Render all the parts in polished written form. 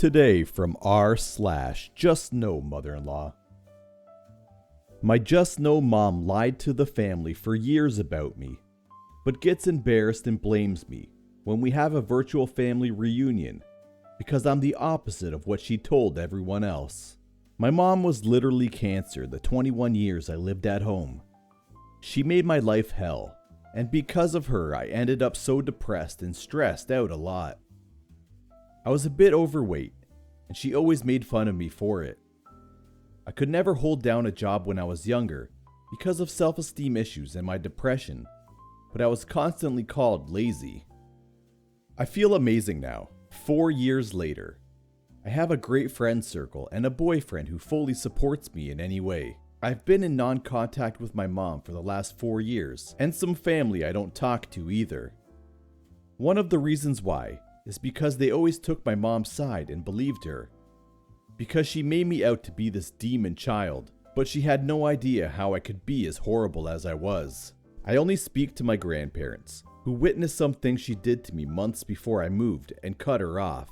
Today from r/JustNO mother-in-law. My JustNO mom lied to the family for years about me, but gets embarrassed and blames me when we have a virtual family reunion because I'm the opposite of what she told everyone else. My mom was literally cancer the 21 years I lived at home. She made my life hell, and because of her I ended up so depressed and stressed out a lot. I was a bit overweight, and she always made fun of me for it. I could never hold down a job when I was younger because of self-esteem issues and my depression, but I was constantly called lazy. I feel amazing now, 4 years later. I have a great friend circle and a boyfriend who fully supports me in any way. I've been in non-contact with my mom for the last 4 years, and some family I don't talk to either. One of the reasons why is because they always took my mom's side and believed her. Because she made me out to be this demon child, but she had no idea how I could be as horrible as I was. I only speak to my grandparents, who witnessed some things she did to me months before I moved and cut her off.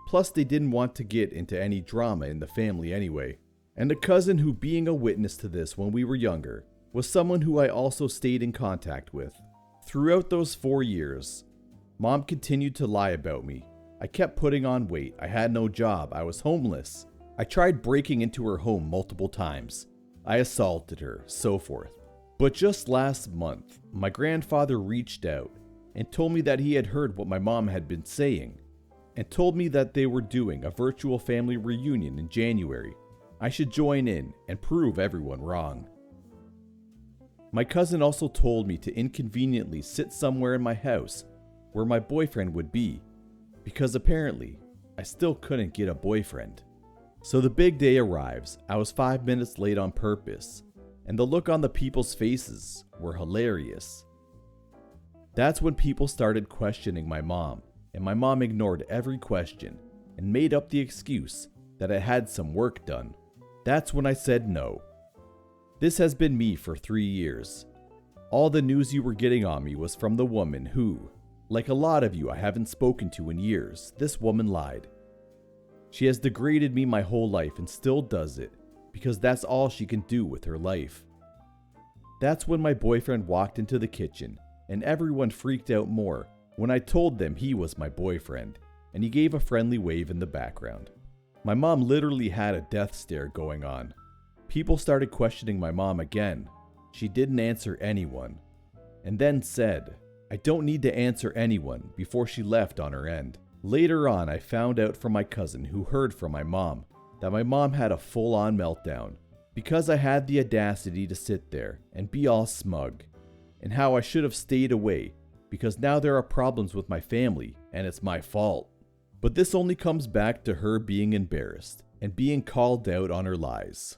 Plus they didn't want to get into any drama in the family anyway. And a cousin who, being a witness to this when we were younger, was someone who I also stayed in contact with. Throughout those 4 years, Mom continued to lie about me. I kept putting on weight, I had no job, I was homeless. I tried breaking into her home multiple times. I assaulted her, so forth. But just last month, my grandfather reached out and told me that he had heard what my mom had been saying, and told me that they were doing a virtual family reunion in January. I should join in and prove everyone wrong. My cousin also told me to inconveniently sit somewhere in my house where my boyfriend would be, because apparently I still couldn't get a boyfriend. So the big day arrives. I was 5 minutes late on purpose, and the look on the people's faces were hilarious. That's when people started questioning my mom, and my mom ignored every question and made up the excuse that I had some work done. That's when I said no. This has been me for 3 years. All the news you were getting on me was from the woman who, like a lot of you I haven't spoken to in years, this woman lied. She has degraded me my whole life and still does it, because that's all she can do with her life. That's when my boyfriend walked into the kitchen, and everyone freaked out more when I told them he was my boyfriend, and he gave a friendly wave in the background. My mom literally had a death stare going on. People started questioning my mom again. She didn't answer anyone, and then said, "I don't need to answer anyone," before she left on her end. Later on, I found out from my cousin who heard from my mom that my mom had a full-on meltdown because I had the audacity to sit there and be all smug, and how I should have stayed away because now there are problems with my family and it's my fault. But this only comes back to her being embarrassed and being called out on her lies.